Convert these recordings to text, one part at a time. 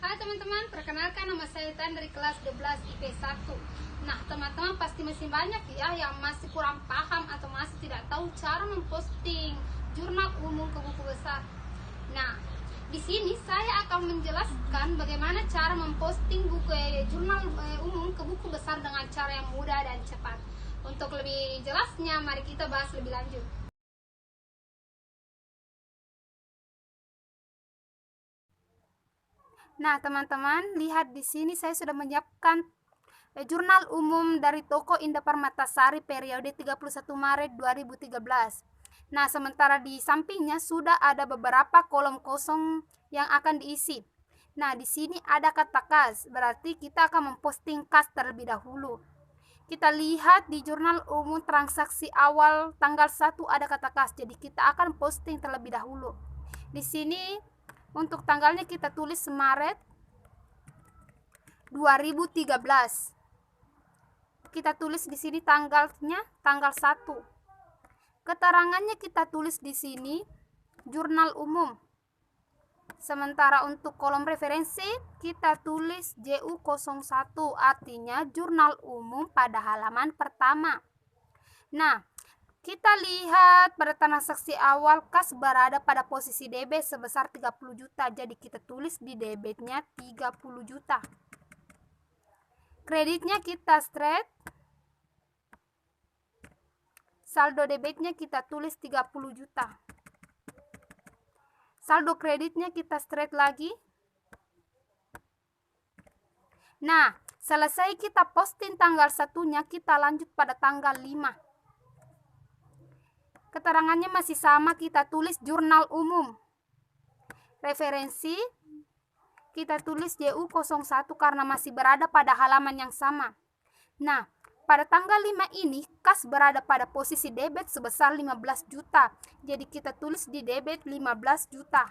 Hai teman-teman, perkenalkan nama saya Tan dari kelas 12 IP1. Nah, teman-teman pasti masih banyak ya yang masih kurang paham atau masih tidak tahu cara memposting jurnal umum ke buku besar. Nah, di sini saya akan menjelaskan bagaimana cara memposting jurnal umum ke buku besar dengan cara yang mudah dan cepat. Untuk lebih jelasnya, mari kita bahas lebih lanjut. Nah, teman-teman, lihat di sini saya sudah menyiapkan jurnal umum dari toko Indah Permatasari periode 31 Maret 2013. Nah, sementara di sampingnya sudah ada beberapa kolom kosong yang akan diisi. Nah, di sini ada kata kas, berarti kita akan memposting kas terlebih dahulu. Kita lihat di jurnal umum transaksi awal tanggal 1 ada kata kas, jadi kita akan posting terlebih dahulu. Di sini untuk tanggalnya kita tulis Maret 2013. Kita tulis di sini tanggalnya tanggal 1. Keterangannya kita tulis di sini jurnal umum. Sementara untuk kolom referensi kita tulis JU01, artinya jurnal umum pada halaman pertama. Nah, kita lihat pada transaksi awal kas berada pada posisi debit sebesar 30 juta. Jadi kita tulis di debitnya 30 juta. Kreditnya kita straight. Saldo debitnya kita tulis 30 juta. Saldo kreditnya kita straight lagi. Nah, selesai kita posting tanggal 1-nya, kita lanjut pada tanggal 5. Keterangannya masih sama, kita tulis jurnal umum. Referensi kita tulis JU01 karena masih berada pada halaman yang sama. Nah, pada tanggal 5 ini kas berada pada posisi debit sebesar 15 juta. Jadi kita tulis di debit 15 juta.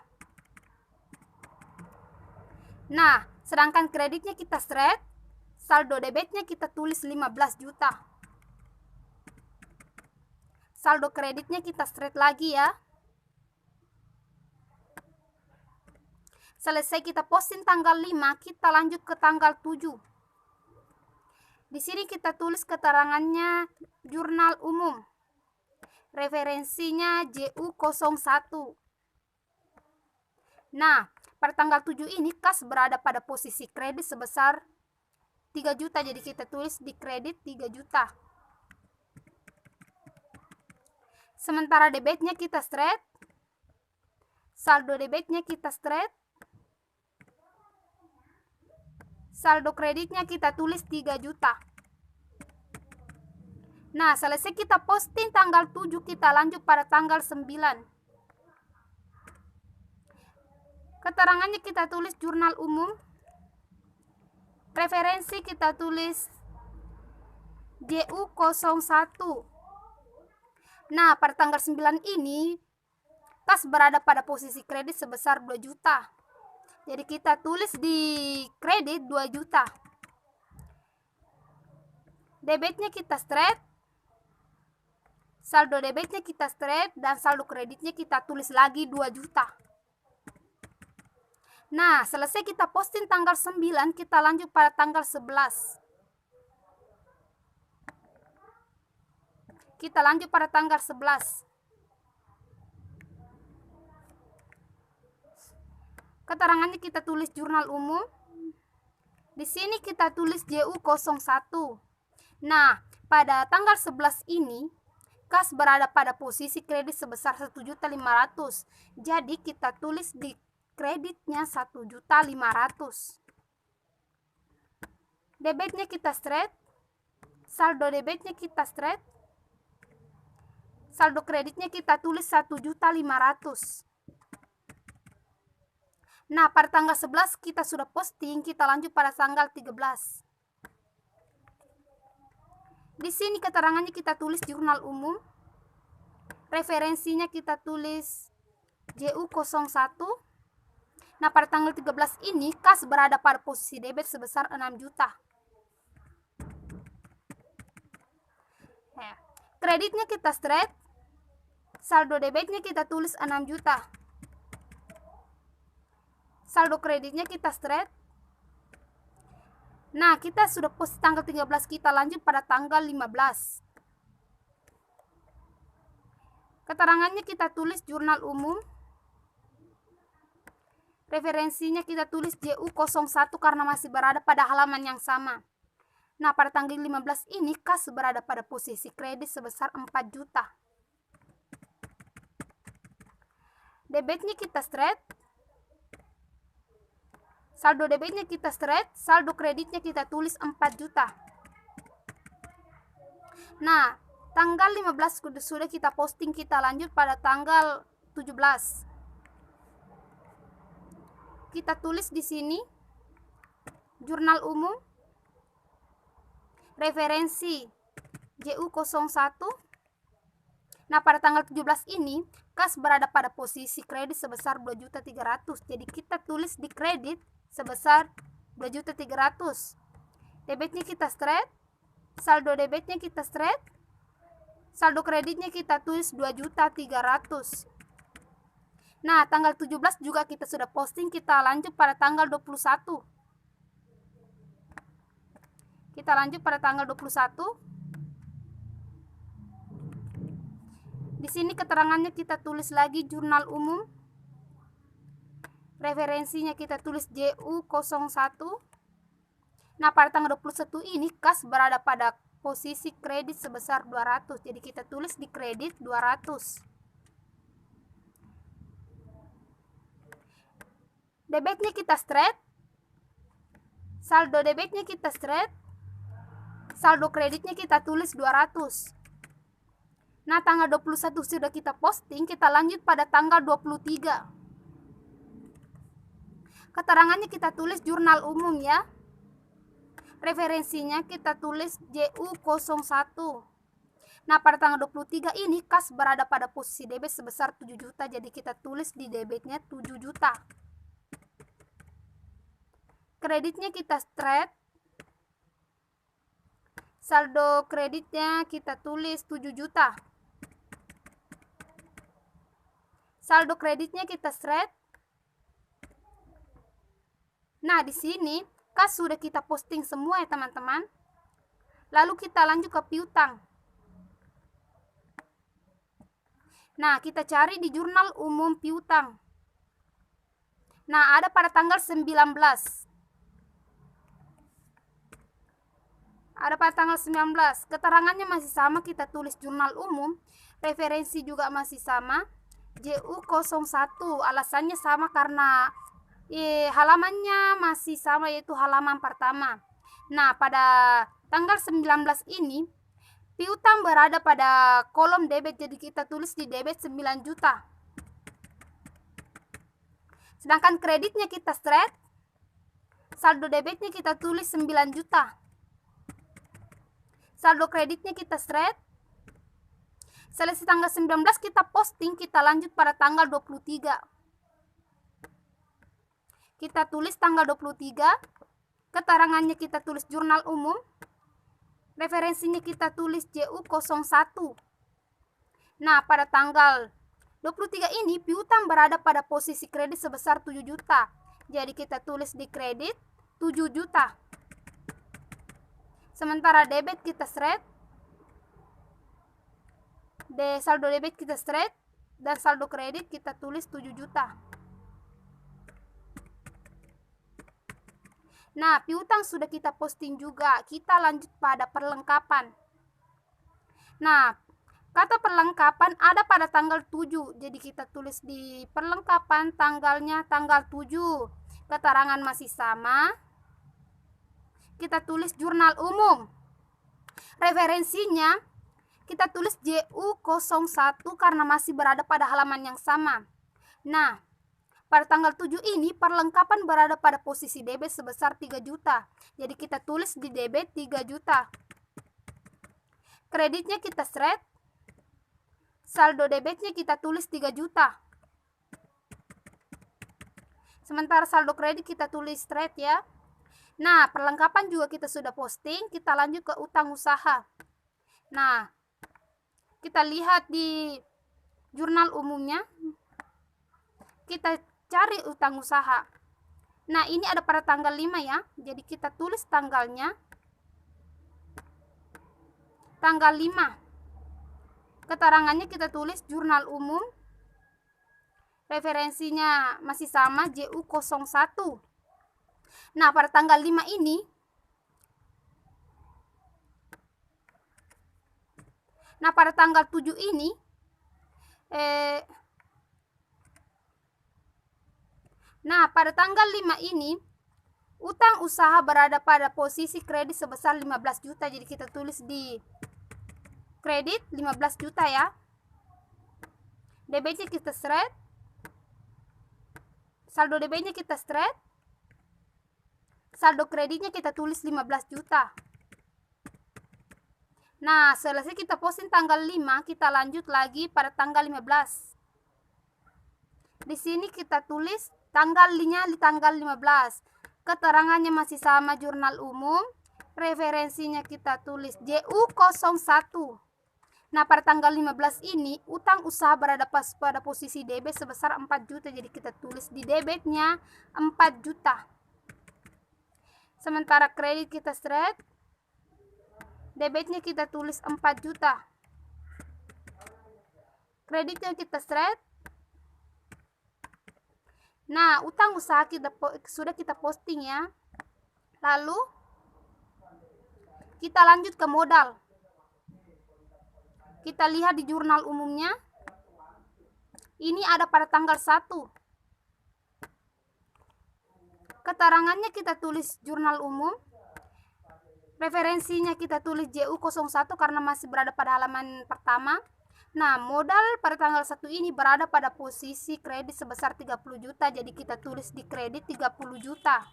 Nah, sedangkan kreditnya kita straight, saldo debitnya kita tulis 15 juta. Saldo kreditnya kita straight lagi ya. Selesai kita posting tanggal 5, kita lanjut ke tanggal 7. Di sini kita tulis keterangannya jurnal umum. Referensinya JU01. Nah, pada tanggal 7 ini kas berada pada posisi kredit sebesar 3 juta. Jadi kita tulis di kredit 3 juta. Sementara debitnya kita straight. Saldo debitnya kita straight. Saldo kreditnya kita tulis 3 juta. Nah, selesai kita posting tanggal 7, kita lanjut pada tanggal 9. Keterangannya kita tulis jurnal umum. Referensi kita tulis JU01. Nah, pada tanggal 9 ini kas berada pada posisi kredit sebesar 2 juta. Jadi kita tulis di kredit 2 juta. Debitnya kita straight. Saldo debitnya kita straight dan saldo kreditnya kita tulis lagi 2 juta. Nah, selesai kita posting tanggal 9, kita lanjut pada tanggal 11. Kita lanjut pada tanggal 11. Keterangannya kita tulis jurnal umum. Di sini kita tulis JU01. Nah, pada tanggal 11 ini kas berada pada posisi kredit sebesar 1.500.000. Jadi kita tulis di kreditnya 1.500.000. Debitnya kita straight. Saldo debitnya kita straight. Saldo kreditnya kita tulis 1.500.000. Nah, pada tanggal 11 kita sudah posting, kita lanjut pada tanggal 13. Di sini keterangannya kita tulis jurnal umum. Referensinya kita tulis JU01. Nah, pada tanggal 13 ini kas berada pada posisi debit sebesar 6 juta. Kreditnya kita straight. Saldo debitnya kita tulis 6 juta. Saldo kreditnya kita straight. Nah, kita sudah post tanggal 13, kita lanjut pada tanggal 15. Keterangannya kita tulis jurnal umum. Referensinya kita tulis JU01 karena masih berada pada halaman yang sama. Nah, pada tanggal 15 ini kas berada pada posisi kredit sebesar 4 juta. Debitnya kita straight. Saldo debitnya kita straight, saldo kreditnya kita tulis 4 juta. Nah, tanggal 15 sudah kita posting, kita lanjut pada tanggal 17. Kita tulis di sini jurnal umum, referensi JU01. Nah, pada tanggal 17 ini kas berada pada posisi kredit sebesar 2.300.000. Jadi kita tulis di kredit sebesar 2.300.000. Debitnya kita straight, saldo debitnya kita straight, saldo kreditnya kita tulis 2.300.000. Nah, tanggal 17 juga kita sudah posting, kita lanjut pada tanggal 21. Kita lanjut pada tanggal 21. Di sini keterangannya kita tulis lagi jurnal umum. Referensinya kita tulis JU01. Nah, pada tanggal 21 ini kas berada pada posisi kredit sebesar 200. Jadi kita tulis di kredit 200. Debitnya kita straight, saldo debitnya kita straight, saldo kreditnya kita tulis 200. Nah, tanggal 21 sudah kita posting, kita lanjut pada tanggal 23. Keterangannya kita tulis jurnal umum ya. Referensinya kita tulis JU01. Nah, pada tanggal 23 ini kas berada pada posisi debit sebesar 7 juta. Jadi kita tulis di debitnya 7 juta. Kreditnya kita straight, saldo kreditnya kita tulis 7 juta. Saldo kreditnya kita straight. Nah, di sini kas sudah kita posting semua ya teman-teman. Lalu kita lanjut ke piutang. Nah, kita cari di jurnal umum piutang. Nah, ada pada tanggal 19. Ada pada tanggal 19. Keterangannya masih sama, kita tulis jurnal umum. Referensi juga masih sama, JU01. Alasannya sama karena halamannya masih sama, yaitu halaman pertama. Nah, pada tanggal 19 ini piutang berada pada kolom debit, jadi kita tulis di debit 9 juta. Sedangkan kreditnya kita straight, saldo debitnya kita tulis 9 juta. Saldo kreditnya kita straight. Selesai tanggal 19 kita posting, kita lanjut pada tanggal 23. Kita tulis tanggal 23. Keterangannya kita tulis jurnal umum. Referensinya kita tulis JU01. Nah, pada tanggal 23 ini piutang berada pada posisi kredit sebesar 7 juta. Jadi kita tulis di kredit 7 juta. Sementara debit kita straight, saldo debit kita straight, dan saldo kredit kita tulis 7 juta. Nah, piutang sudah kita posting juga. Kita lanjut pada perlengkapan. Nah, kata perlengkapan ada pada tanggal 7. Jadi kita tulis di perlengkapan tanggalnya tanggal 7. Keterangan masih sama. Kita tulis jurnal umum. Referensinya kita tulis JU01 karena masih berada pada halaman yang sama. Nah, pada tanggal 7 ini perlengkapan berada pada posisi debit sebesar 3 juta. Jadi kita tulis di debit 3 juta. Kreditnya kita straight, saldo debitnya kita tulis 3 juta. Sementara saldo kredit kita tulis straight ya. Nah, perlengkapan juga kita sudah posting, kita lanjut ke utang usaha. Nah, kita lihat di jurnal umumnya, kita cari utang usaha. Nah, ini ada pada tanggal 5 ya. Jadi kita tulis tanggalnya. Tanggal 5. Keterangannya kita tulis jurnal umum. Referensinya masih sama, JU01. Nah, pada tanggal 5 ini, nah pada tanggal 7 ini, nah pada tanggal 5 ini, utang usaha berada pada posisi kredit sebesar 15 juta. Jadi kita tulis di kredit 15 juta ya. Debitnya kita seret. Saldo debitnya kita seret. Saldo kreditnya kita tulis 15 juta. Nah, selesai kita posting tanggal 5, kita lanjut lagi pada tanggal 15. Di sini kita tulis tanggalnya di tanggal 15. Keterangannya masih sama, jurnal umum. Referensinya kita tulis JU01. Nah, pada tanggal 15 ini, utang usaha berada pada posisi debit sebesar 4 juta. Jadi kita tulis di debitnya 4 juta. Sementara kredit kita seret. Debitnya kita tulis 4 juta. Kreditnya kita seret. Nah, utang usaha kita sudah kita posting ya. Lalu kita lanjut ke modal. Kita lihat di jurnal umumnya. Ini ada pada tanggal 1. Keterangannya kita tulis jurnal umum. Referensinya kita tulis JU01 karena masih berada pada halaman pertama. Nah, modal pada tanggal 1 ini berada pada posisi kredit sebesar 30 juta. Jadi kita tulis di kredit 30 juta.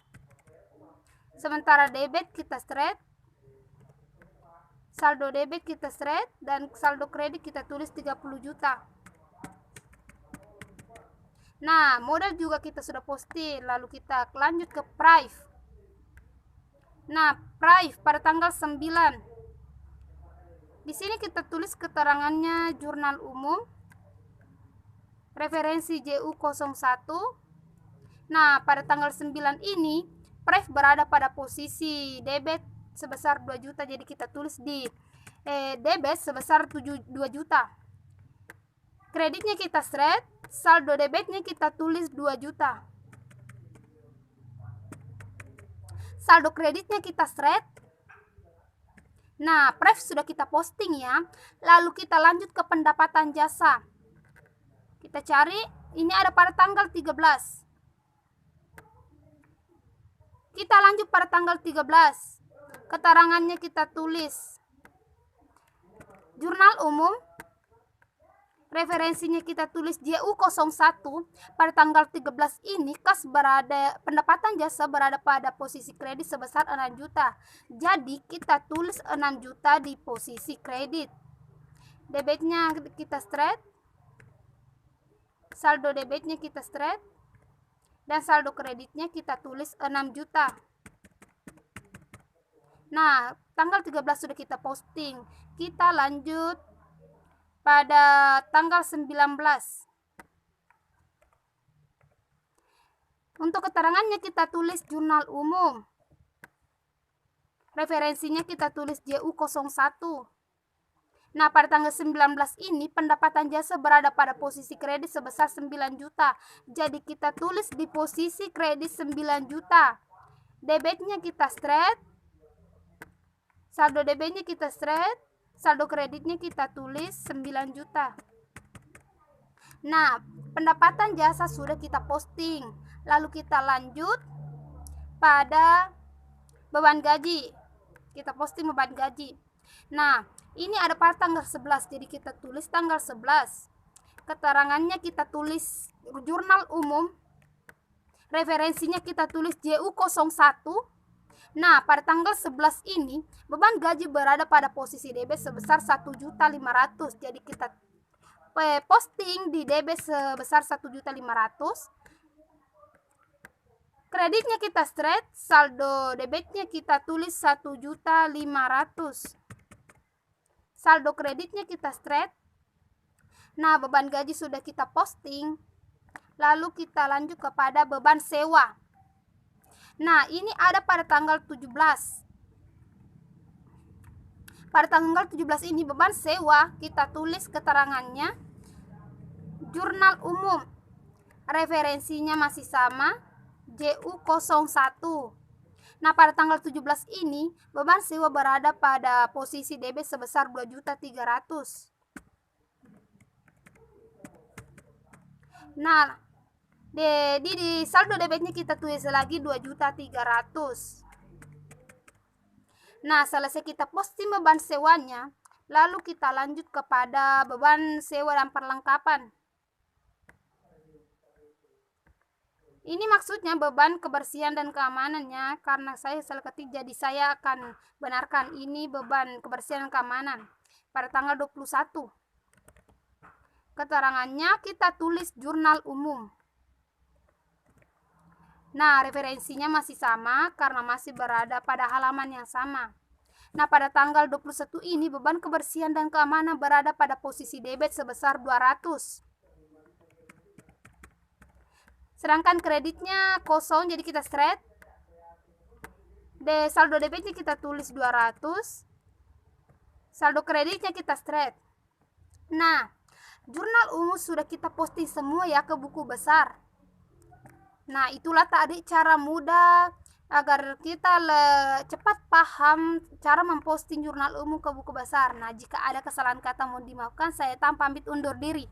Sementara debit kita seret. Saldo debit kita seret dan saldo kredit kita tulis 30 juta. Nah, modal juga kita sudah posting. Lalu kita lanjut ke price. Nah, price pada tanggal 9. Di sini kita tulis keterangannya jurnal umum. Referensi JU01. Nah, pada tanggal 9 ini, price berada pada posisi debit sebesar 2 juta. Jadi kita tulis di debit sebesar 2 juta. Kreditnya kita seret. Saldo debitnya kita tulis 2 juta. Saldo kreditnya kita seret. Nah, price sudah kita posting ya. Lalu kita lanjut ke pendapatan jasa. Kita cari, ini ada pada tanggal 13. Kita lanjut pada tanggal 13. Keterangannya kita tulis jurnal umum. Referensinya kita tulis JU01. Pada tanggal 13 ini pendapatan jasa berada pada posisi kredit sebesar 6 juta. Jadi kita tulis 6 juta di posisi kredit. Debitnya kita seret. Saldo debitnya kita seret. Dan saldo kreditnya kita tulis 6 juta. Nah, tanggal 13 sudah kita posting. Kita lanjut pada tanggal 19. Untuk keterangannya kita tulis jurnal umum. Referensinya kita tulis JU01. Nah, pada tanggal 19 ini pendapatan jasa berada pada posisi kredit sebesar 9 juta. Jadi kita tulis di posisi kredit 9 juta. Debitnya kita seret. Saldo debitnya kita seret. Saldo kreditnya kita tulis 9 juta. Nah, pendapatan jasa sudah kita posting. Lalu kita lanjut pada beban gaji. Kita posting beban gaji. Nah, ini ada pada tanggal 11. Jadi kita tulis tanggal 11. Keterangannya kita tulis jurnal umum. Referensinya kita tulis JU01. Nah, pada tanggal 11 ini, beban gaji berada pada posisi debit sebesar 1.500.000. Jadi kita posting di debit sebesar 1.500.000. Kreditnya kita seret. Saldo debitnya kita tulis 1.500.000. Saldo kreditnya kita seret. Nah, beban gaji sudah kita posting. Lalu kita lanjut kepada beban sewa. Nah, ini ada pada tanggal 17. Pada tanggal 17 ini beban sewa kita tulis keterangannya jurnal umum. Referensinya masih sama, JU01. Nah, pada tanggal 17 ini beban sewa berada pada posisi debit sebesar 2.300.000. Nah, di saldo debitnya kita tulis lagi 2.300.000. Nah, selesai kita posting beban sewanya, lalu kita lanjut kepada beban sewa dan perlengkapan. Ini maksudnya beban kebersihan dan keamanannya, karena saya salah ketik jadi saya akan benarkan ini beban kebersihan dan keamanan pada tanggal 21. Keterangannya kita tulis jurnal umum. Nah, referensinya masih sama karena masih berada pada halaman yang sama. Nah, pada tanggal 21 ini beban kebersihan dan keamanan berada pada posisi debit sebesar 200. Sedangkan kreditnya kosong, jadi kita straight. Saldo debitnya kita tulis 200. Saldo kreditnya kita straight. Nah, jurnal umum sudah kita posting semua ya ke buku besar. Nah, itulah tadi cara mudah agar kita cepat paham cara memposting jurnal umum ke buku besar. Nah, jika ada kesalahan kata mohon dimaafkan, saya pamit undur diri.